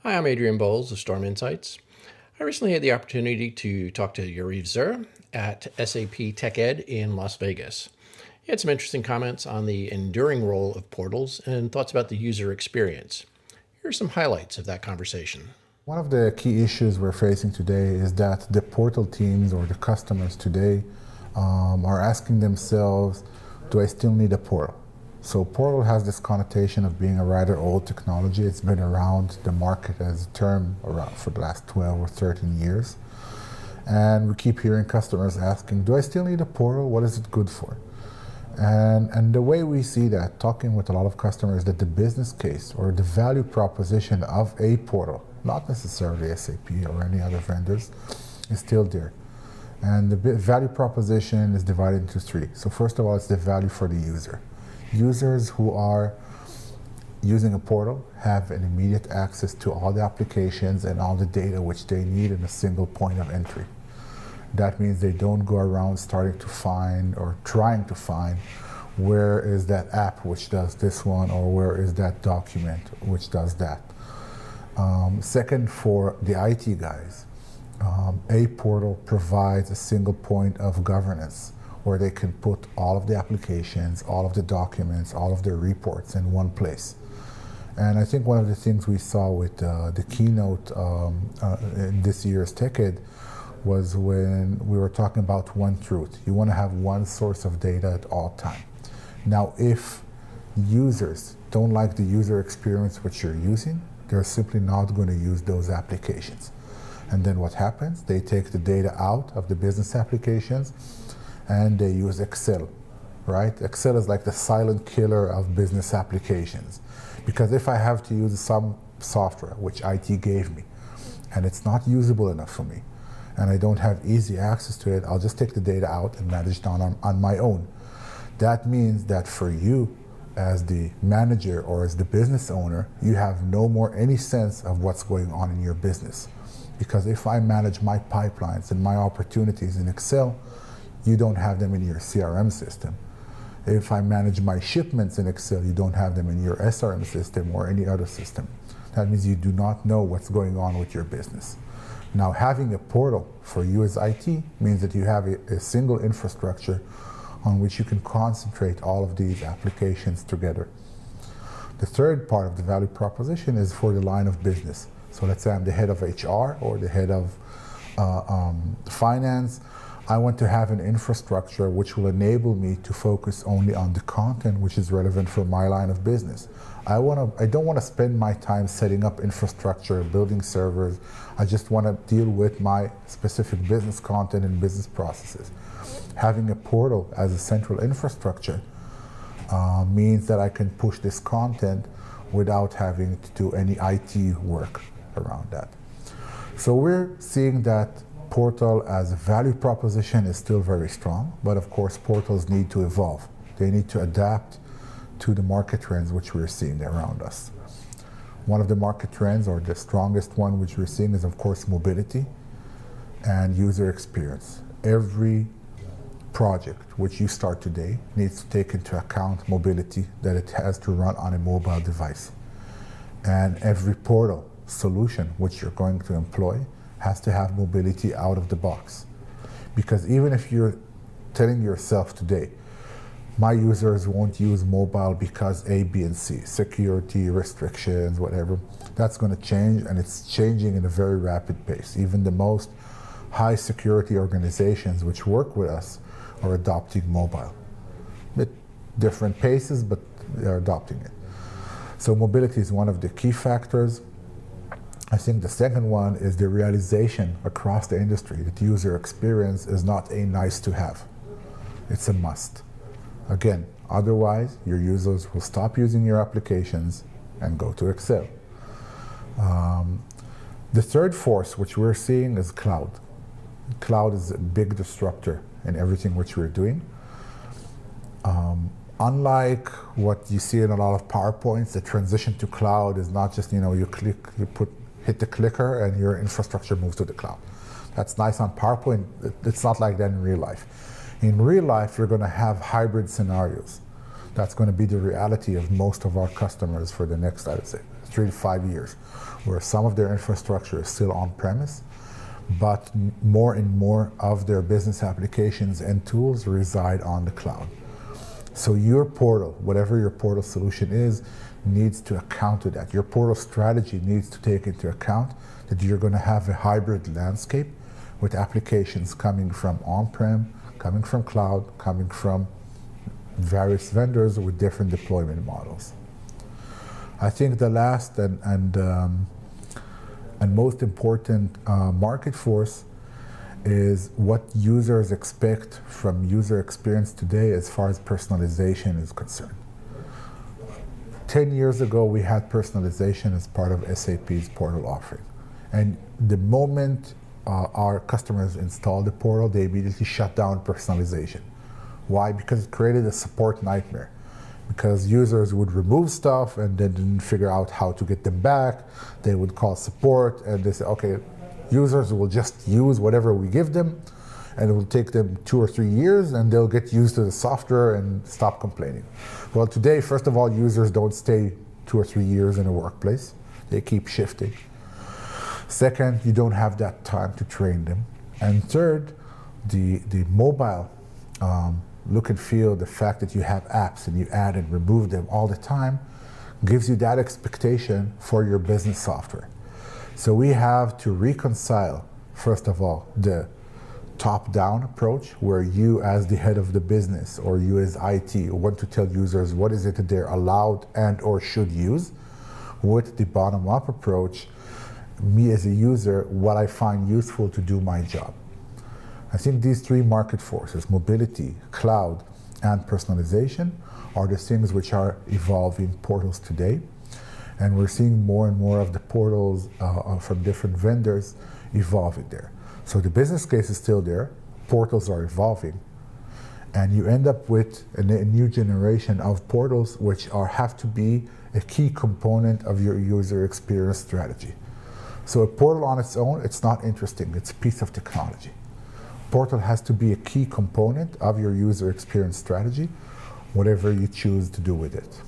Hi, I'm Adrian Bowles of Storm Insights. I recently had the opportunity to talk to Yariv Zur at SAP TechEd in Las Vegas. He had some interesting comments on the enduring role of portals and thoughts about the user experience. Here are some highlights of that conversation. One of the key issues we're facing today is that the portal teams or the customers today are asking themselves, do I still need a portal? So portal has this connotation of being a rather old technology. It's been around the market as a term around for the last 12 or 13 years. And we keep hearing customers asking, do I still need a portal? What is it good for? And the way we see that, talking with a lot of customers, that the business case or the value proposition of a portal, not necessarily SAP or any other vendors, is still there. And the value proposition is divided into three. So first of all, it's the value for the user. Users who are using a portal have an immediate access to all the applications and all the data which they need in a single point of entry. That means they don't go around starting to find or trying to find where is that app which does this one or where is that document which does that. Second, for the IT guys, a portal provides a single point of governance where they can put all of the applications, all of the documents, all of their reports in one place. And I think one of the things we saw with the keynote in this year's TechEd was when we were talking about one truth. You want to have one source of data at all time. Now, if users don't like the user experience which you're using, they're simply not going to use those applications. And then what happens? They take the data out of the business applications and they use Excel, right? Excel is like the silent killer of business applications. Because if I have to use some software, which IT gave me, and it's not usable enough for me, and I don't have easy access to it, I'll just take the data out and manage it on my own. That means that for you, as the manager or as the business owner, you have no more any sense of what's going on in your business. Because if I manage my pipelines and my opportunities in Excel, you don't have them in your CRM system. If I manage my shipments in Excel, you don't have them in your SRM system or any other system. That means you do not know what's going on with your business. Now, having a portal for you as IT means that you have a single infrastructure on which you can concentrate all of these applications together. The third part of the value proposition is for the line of business. So let's say I'm the head of HR or the head of finance. I want to have an infrastructure which will enable me to focus only on the content which is relevant for my line of business. I don't want to spend my time setting up infrastructure, building servers. I just want to deal with my specific business content and business processes. Having a portal as a central infrastructure means that I can push this content without having to do any IT work around that. So we're seeing that portal as a value proposition is still very strong, but of course portals need to evolve. They need to adapt to the market trends which we're seeing around us. One of the market trends, or the strongest one which we're seeing, is of course mobility and user experience. Every project which you start today needs to take into account mobility, that it has to run on a mobile device. And every portal solution which you're going to employ has to have mobility out of the box. Because even if you're telling yourself today, my users won't use mobile because A, B, and C, security, restrictions, whatever, that's going to change, and it's changing in a very rapid pace. Even the most high security organizations which work with us are adopting mobile. At different paces, but they're adopting it. So mobility is one of the key factors. I think the second one is the realization across the industry that user experience is not a nice to have. It's a must. Again, otherwise your users will stop using your applications and go to Excel. The third force which we're seeing is cloud. Cloud is a big disruptor in everything which we're doing. Unlike what you see in a lot of PowerPoints, the transition to cloud is not just, you hit the clicker and your infrastructure moves to the cloud. That's nice on PowerPoint. It's not like that in real life. In real life, you're going to have hybrid scenarios. That's going to be the reality of most of our customers for the next, I would say, 3 to 5 years, where some of their infrastructure is still on-premise, but more and more of their business applications and tools reside on the cloud. So your portal, whatever your portal solution is, needs to account to that. Your portal strategy needs to take into account that you're going to have a hybrid landscape with applications coming from on-prem, coming from cloud, coming from various vendors with different deployment models. I think the last and most important market force is what users expect from user experience today as far as personalization is concerned. 10 years ago, we had personalization as part of SAP's portal offering. And the moment our customers installed the portal, they immediately shut down personalization. Why? Because it created a support nightmare. Because users would remove stuff and then didn't figure out how to get them back. They would call support and they say, okay, users will just use whatever we give them, and it will take them 2 or 3 years, and they'll get used to the software and stop complaining. Well, today, first of all, users don't stay 2 or 3 years in a workplace. They keep shifting. Second, you don't have that time to train them. And third, the mobile look and feel, the fact that you have apps and you add and remove them all the time, gives you that expectation for your business software. So we have to reconcile, first of all, the top-down approach, where you as the head of the business or you as IT want to tell users what is it that they're allowed and or should use, with the bottom-up approach, me as a user, what I find useful to do my job. I think these three market forces, mobility, cloud, and personalization, are the things which are evolving portals today. And we're seeing more and more of the portals from different vendors evolving there. So the business case is still there, portals are evolving, and you end up with a new generation of portals which have to be a key component of your user experience strategy. So a portal on its own, it's not interesting, it's a piece of technology. Portal has to be a key component of your user experience strategy, whatever you choose to do with it.